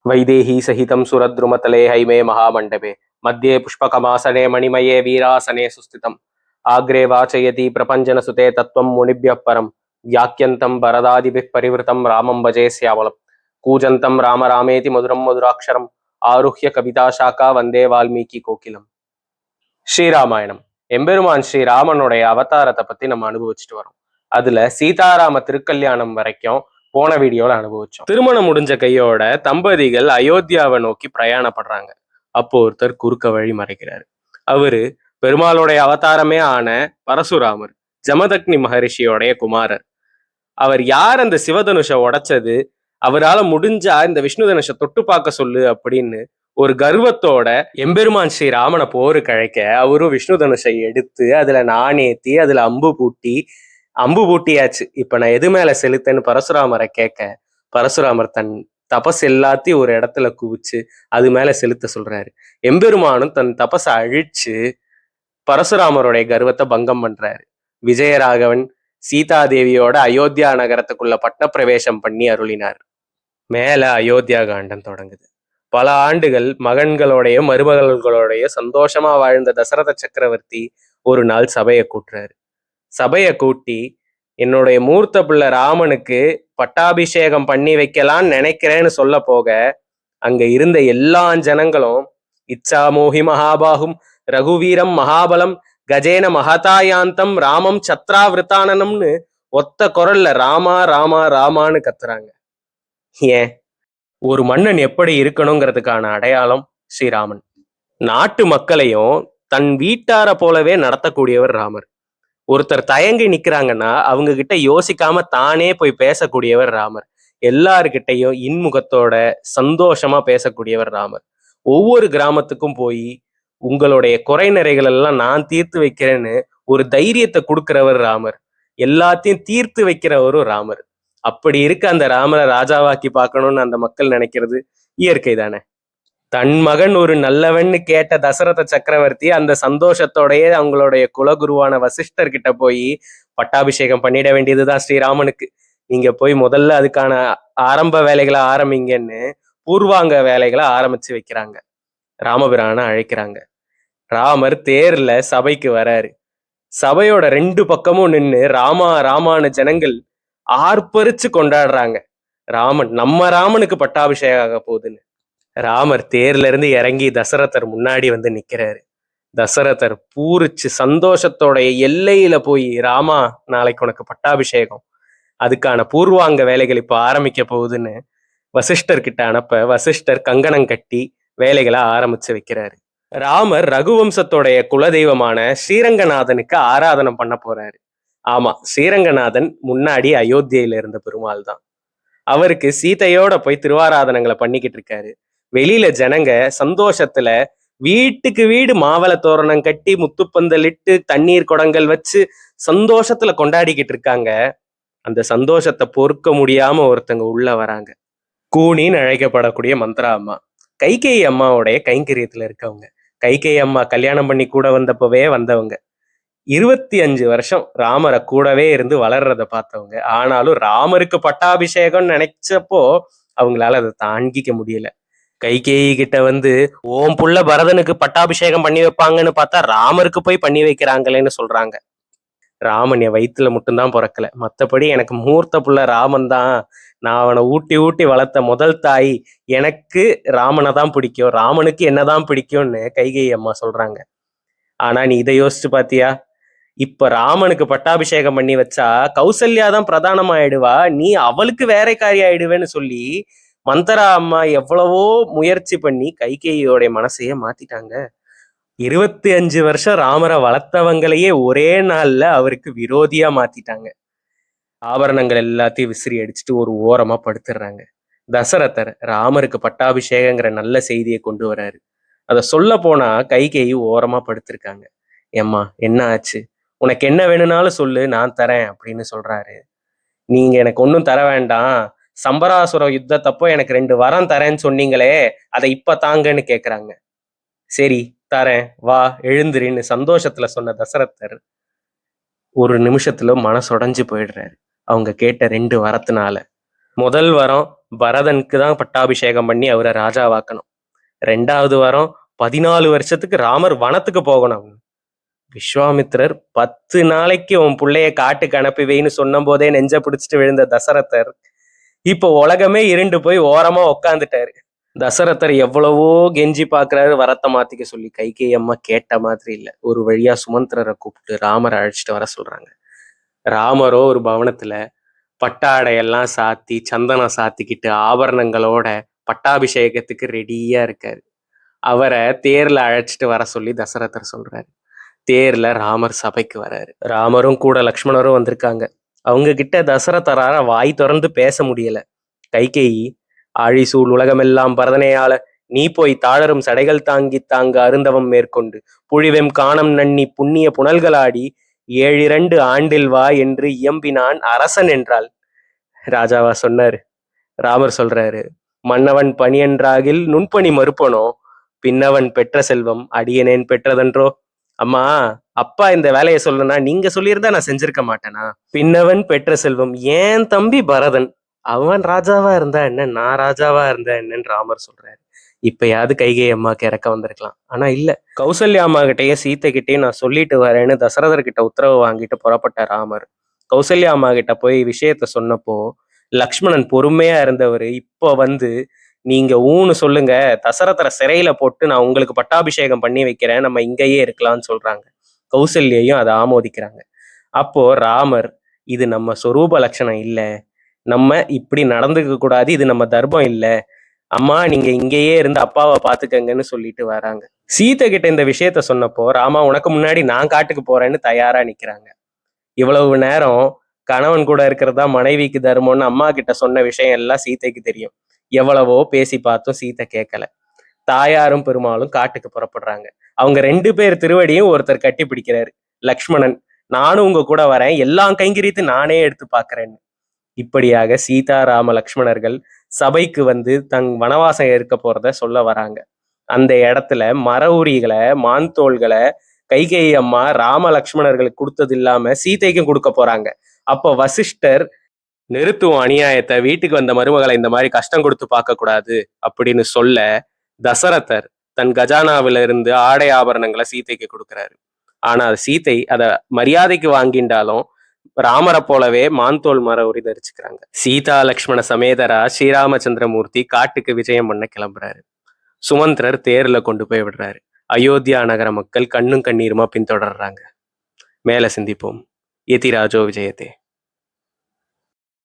वैदेही सहितं सुरद्रुमतले हैमे महामण्डपे मध्ये पुष्पकमासने मणिमये वीरासने सुस्थितम् आग्रे वाचयति प्रपञ्चनसुते तत्त्वं मुनिभ्यः परं व्याख्यन्तं वरदादिभिः परिवृतं रामं भजे श्यामलं कूजन्तं राम रामेति मधुरं मधुराक्षरम् ஆருஹ்ய கவிதா சாக்கா வந்தே வால்மீகி கோகிலம். ஸ்ரீராமாயணம் எம்பெருமான் ஸ்ரீராமனுடைய அவதாரத்தை பத்தி நம்ம அனுபவிச்சுட்டு வரோம். அதுல சீதாராம திருக்கல்யாணம் வரைக்கும் போன வீடியோல அனுபவிச்சோம். திருமணம் முடிஞ்ச கையோட தம்பதிகள் அயோத்தியாவை நோக்கி பிரயாணப்படுறாங்க. அப்போ ஒருத்தர் குறுக்க வழி மறைக்கிறாரு. அவரு பெருமாளுடைய அவதாரமே ஆன பரசுராமர், ஜமதக்னி மகரிஷியோடைய குமாரர். அவர் யார் அந்த சிவதனுஷ உடைச்சது, அவரால முடிஞ்சா இந்த விஷ்ணு தனுஷ தொட்டு பார்க்க சொல்லு அப்படின்னு ஒரு கர்வத்தோட எம்பெருமான் ஸ்ரீ ராமனை போருக்கு அழைக்க அவரும் விஷ்ணு தனுஷை எடுத்து அதுல நாணேத்தி அதுல அம்பு பூட்டியாச்சு. இப்ப நான் எது மேல செலுத்தேன்னு பரசுராமரை கேட்க பரசுராமர் தன் தபஸ் எல்லாத்தையும் ஒரு இடத்துல குவிச்சு அது மேல செலுத்த சொல்றாரு. எம்பெருமானும் தன் தபஸை அழிச்சு பரசுராமருடைய கர்வத்தை பங்கம் பண்றாரு. விஜயராகவன் சீதாதேவியோட அயோத்தியா நகரத்துக்குள்ள பட்டப்பிரவேசம் பண்ணி அருளினார். மேல அயோத்தியா காண்டம் தொடங்குது. பல ஆண்டுகள் மகன்களோடைய மருமகளோடைய சந்தோஷமா வாழ்ந்த தசரத சக்கரவர்த்தி ஒரு நாள் சபையை கூட்டுறாரு. சபையை கூட்டி என்னுடைய மூர்த்த பிள்ளை ராமனுக்கு பட்டாபிஷேகம் பண்ணி வைக்கலான்னு நினைக்கிறேன்னு சொல்ல போக அங்க இருந்த எல்லா ஜனங்களும் இச்சாமோகி மகாபாகும் ரகுவீரம் மகாபலம் கஜேன மகதாயாந்தம் ராமம் சத்ராவிருத்தானனம்னு ஒத்த குரல்ல ராமா ராமா ராமான்னு கத்துறாங்க. ஏன்? ஒரு மன்னன் எப்படி இருக்கணுங்கிறதுக்கான அடையாளம் ஸ்ரீராமன். நாட்டு மக்களையும் தன் வீட்டார போலவே நடத்தக்கூடியவர் ராமர். ஒருத்தர் தயங்கி நிக்கிறாங்கன்னா அவங்க கிட்ட யோசிக்காம தானே போய் பேசக்கூடியவர் ராமர். எல்லாருக்கிட்டையும் இன்முகத்தோட சந்தோஷமா பேசக்கூடியவர் ராமர். ஒவ்வொரு கிராமத்துக்கும் போய் உங்களுடைய குறை நிறைகள் எல்லாம் நான் தீர்த்து வைக்கிறேன்னு ஒரு தைரியத்தை கொடுக்கிறவர் ராமர். எல்லாத்தையும் தீர்த்து வைக்கிறவரும் ராமர். அப்படி இருக்க அந்த ராமரை ராஜாவாக்கி பார்க்கணும்னு அந்த மக்கள் நினைக்கிறது இயற்கை தானே. தன் மகன் ஒரு நல்லவன்னு கேட்ட தசரத சக்கரவர்த்தி அந்த சந்தோஷத்தோடயே அவங்களுடைய குலகுருவான வசிஷ்டர் கிட்ட போய் பட்டாபிஷேகம் பண்ணிட வேண்டியதுதான் ஸ்ரீராமனுக்கு. நீங்க போய் முதல்ல அதுக்கான ஆரம்ப வேலைகளை ஆரம்பிங்கன்னு பூர்வாங்க வேலைகளை ஆரம்பிச்சு வைக்கிறாங்க. ராமபிரான அழைக்கிறாங்க. ராமர் தேர்ல சபைக்கு வராரு. சபையோட ரெண்டு பக்கமும் நின்று ராமா ராமானு ஜனங்கள் ஆர்ப்பரிச்சு கொண்டாடுறாங்க. நம்ம ராமனுக்கு பட்டாபிஷேகம் ஆக போகுதுன்னு. ராமர் தேர்ல இருந்து இறங்கி தசரதர் முன்னாடி வந்து நிக்கிறாரு. தசரதர் பூரிச்சு சந்தோஷத்தோட எல்லையில போய் ராமா நாளைக்கு உனக்கு பட்டாபிஷேகம், அதுக்கான பூர்வாங்க வேலைகள் இப்ப ஆரம்பிக்க போகுதுன்னு வசிஷ்டர் கிட்ட அனுப்ப வசிஷ்டர் கங்கணம் கட்டி வேலைகளை ஆரம்பிச்சு வைக்கிறாரு. ராமர் ரகுவம்சத்தோடைய குலதெய்வமான ஸ்ரீரங்கநாதனுக்கு ஆராதனம் பண்ண போறாரு. ஆமா, ஸ்ரீரங்கநாதன் முன்னாடி அயோத்தியில இருந்த பெருமாள் தான். அவருக்கு சீதையோட போய் திருவாராதனங்களை பண்ணிக்கிட்டு இருக்காரு. வெளியில ஜனங்க சந்தோஷத்துல வீட்டுக்கு வீடு மாவள தோரணம் கட்டி முத்துப்பந்தலிட்டு தண்ணீர் குடங்கள் வச்சு சந்தோஷத்துல கொண்டாடிக்கிட்டு இருக்காங்க. அந்த சந்தோஷத்தை பொறுக்க முடியாம ஒருத்தங்க உள்ள வராங்க. கூனின்னு அழைக்கப்படக்கூடிய மந்திரா அம்மா, கைகேயி அம்மாவுடைய கைங்கரியத்துல இருக்கவங்க. கைகேயி அம்மா கல்யாணம் பண்ணி கூட வந்தப்பவே வந்தவங்க. 25 வருஷம் ராமரை கூடவே இருந்து வளர்றத பார்த்தவங்க. ஆனாலும் ராமருக்கு பட்டாபிஷேகம் நினைச்சப்போ அவங்களால அதை தாங்கிக்க முடியல. கைகேயி கிட்ட வந்து ஓம் புள்ள பரதனுக்கு பட்டாபிஷேகம் பண்ணி வைப்பாங்கன்னு பார்த்தா ராமருக்கு போய் பண்ணி வைக்கிறாங்களேன்னு சொல்றாங்க. ராமன் என் வயிற்றுல மட்டும்தான் பிறக்கல, மற்றபடி எனக்கு மூர்த்த புள்ள ராமன் தான். நான் அவனை ஊட்டி ஊட்டி வளர்த்த முதல் தாய். எனக்கு ராமனை தான் பிடிக்கும், ராமனுக்கு என்னதான் பிடிக்கும்னு கைகேயி அம்மா சொல்றாங்க. ஆனா நீ இதை யோசிச்சு பாத்தியா? இப்ப ராமனுக்கு பட்டாபிஷேகம் பண்ணி வச்சா கௌசல்யாதான் பிரதானமாயிடுவா, நீ அவளுக்கு வேலைக்காரி ஆயிடுவேன்னு சொல்லி மந்தரா அம்மா எவ்வளவோ முயற்சி பண்ணி கைகேயியோடைய மனசையே மாத்திட்டாங்க. 25 வருஷம் ராமரை வளர்த்தவங்களையே ஒரே நாள்ல அவருக்கு விரோதியா மாத்திட்டாங்க. ஆபரணங்கள் எல்லாத்தையும் விசிறி அடிச்சுட்டு ஒரு ஓரமா படுத்துடுறாங்க. தசரதர் ராமருக்கு பட்டாபிஷேகங்கிற நல்ல செய்தியை கொண்டு வராரு. அதை சொல்ல போனா கைகேயி ஓரமா படுத்திருக்காங்க. ஏம்மா என்ன ஆச்சு? உனக்கு என்ன வேணும்னாலும் சொல்லு, நான் தரேன் அப்படின்னு சொல்றாரு. நீங்க எனக்கு ஒன்றும் தர வேண்டாம், சம்பராசுர யுத்தத்தப்போ எனக்கு 2 வரம் தரேன்னு சொன்னீங்களே, அதை இப்ப தாங்கன்னு கேக்குறாங்க. சரி தரேன், வா எழுந்துருன்னு சந்தோஷத்துல சொன்ன தசரதர் ஒரு நிமிஷத்துல மனசுடைஞ்சு போயிடுறாரு அவங்க கேட்ட 2 வரத்தினால. முதல் வரம் பரதனுக்கு தான் பட்டாபிஷேகம் பண்ணி அவரை ராஜாவாக்கணும். 2வது வரம் 14 வருஷத்துக்கு ராமர் வனத்துக்கு போகணும். விஸ்வாமித்திரர் 10 நாளைக்கு உன் பிள்ளைய காட்டுக்கு அனுப்பி வைன்னு சொன்ன போதே நெஞ்ச பிடிச்சிட்டு விழுந்த தசரதர் இப்போ உலகமே இருண்டு போய் ஓரமா உக்காந்துட்டாரு. தசரதர் எவ்வளவோ கெஞ்சி பாக்குறாரு வரத்தை மாத்திக்க சொல்லி. கைகேயி அம்மா கேட்ட மாதிரி இல்ல. ஒரு வழியா சுமந்திரரை கூப்பிட்டு ராமரை அழைச்சிட்டு வர சொல்றாங்க. ராமரோ ஒரு பவனத்துல பட்டாடையெல்லாம் சாத்தி சந்தனம் சாத்திக்கிட்டு ஆபரணங்களோட பட்டாபிஷேகத்துக்கு ரெடியா இருக்காரு. அவரை தேர்ல அழைச்சிட்டு வர சொல்லி தசரதர் சொல்றாரு. தேர்ல ராமர் சபைக்கு வராரு. ராமரும் கூட லக்ஷ்மணரும் வந்திருக்காங்க. அவங்க கிட்ட தசரதரால வாய் திறந்து பேச முடியல. கைகேயி, ஆழிசூழ் உலகமெல்லாம் பரதனையாள நீ போய் தாழரும் சடைகள் தாங்கி தாங்க அருந்தவம் மேற்கொண்டு புழிவெம் காணம் நன்னி புண்ணிய புனல்களாடி 7 ஆண்டில் வா என்று இயம்பினான் அரசன் என்றாள். ராஜாவா சொன்னாரு. ராமர் சொல்றாரு, மன்னவன் பணியன்றாகில் நுண்பணி மறுப்பனோ, பின்னவன் பெற்ற செல்வம் அடியனேன் பெற்றதன்றோ. அம்மா, அப்பா இந்த வேலையை சொல்லனா நீங்க சொல்லியிருந்தா நான் செஞ்சிருக்க மாட்டேனா? பின்னவன் பெற்ற செல்வம் ஏன் தம்பி பரதன், அவன் ராஜாவா இருந்தா என்ன, நான் ராஜாவா இருந்தா என்னன்னு ராமர் சொல்றாரு. இப்பயாவது கைகேயி அம்மாக்கு இறக்க வந்திருக்கலாம். ஆனா இல்ல, கௌசல்யா அம்மா கிட்டயும் சீத்தை கிட்டயும் நான் சொல்லிட்டு வரேன்னு தசரதர் கிட்ட உத்தரவு வாங்கிட்டு புறப்பட்ட ராமர் கௌசல்யா அம்மா கிட்ட போய் விஷயத்த சொன்னப்போ லக்ஷ்மணன் பொறுமையா இருந்தவர் இப்போ வந்து, நீங்க ஊன்னு சொல்லுங்க, தசரதரை சிறையில போட்டு நான் உங்களுக்கு பட்டாபிஷேகம் பண்ணி வைக்கிறேன், நம்ம இங்கேயே இருக்கலாம்னு சொல்றாங்க. கௌசல்யையும் அதை ஆமோதிக்கிறாங்க. அப்போ ராமர், இது நம்ம சொரூப லட்சணம் இல்ல, நம்ம இப்படி நடந்துக்க கூடாது, இது நம்ம தர்மம் இல்ல, அம்மா நீங்க இங்கேயே இருந்து அப்பாவை பாத்துக்கங்கன்னு சொல்லிட்டு வராங்க. சீத்தை கிட்ட இந்த விஷயத்த சொன்னப்போ, ராமா உனக்கு முன்னாடி நான் காட்டுக்கு போறேன்னு தயாரா நிக்கிறாங்க. இவ்வளவு நேரம் கணவன் கூட இருக்கிறதா மனைவிக்கு தர்மம்னு அம்மா கிட்ட சொன்ன விஷயம் எல்லாம் சீத்தைக்கு தெரியும். எவ்வளவோ பேசி பார்த்தும் சீத்தை கேட்கல. தாயாரும் பெருமாளும் காட்டுக்கு புறப்படுறாங்க. அவங்க 2 பேர் திருவடியும் ஒருத்தர் கட்டி பிடிக்கிறாரு. லக்ஷ்மணன், நானும் உங்க கூட வரேன், எல்லாம் கைங்கரியத்தை நானே எடுத்து பாக்குறேன்னு. இப்படியாக சீதா ராம லக்ஷ்மணர்கள் சபைக்கு வந்து தங் வனவாசம் இருக்க போறத சொல்ல வராங்க. அந்த இடத்துல மர உரிகளை மான் தோள்களை கைகேயி அம்மா ராம லக்ஷ்மணர்களுக்கு கொடுத்தது இல்லாம சீதைக்கும் கொடுக்க போறாங்க. அப்போ வசிஷ்டர், நிறுத்துவோம் அநியாயத்தை, வீட்டுக்கு வந்த மருமகளை இந்த மாதிரி கஷ்டம் கொடுத்து பார்க்க கூடாது அப்படின்னு சொல்ல, தசரதர் தன் கஜானாவில இருந்து ஆடை ஆபரணங்களை சீதைக்கு கொடுக்கிறாரு. ஆனா சீதை அத மரியாதைக்கு வாங்கிண்டாலும் ராமரை போலவே மான்தோல் மர உரி தரிச்சுக்கிறாங்க. சீதா லக்ஷ்மண சமேதரா ஸ்ரீராமச்சந்திரமூர்த்தி காட்டுக்கு விஜயம் பண்ண கிளம்புறாரு. சுமந்திரர் தேர்ல கொண்டு போய் விடுறாரு. அயோத்தியா நகர மக்கள் கண்ணும் கண்ணீருமா பின்தொடர்றாங்க. மேல சிந்திப்போம். யதிராஜோ விஜயத்தே.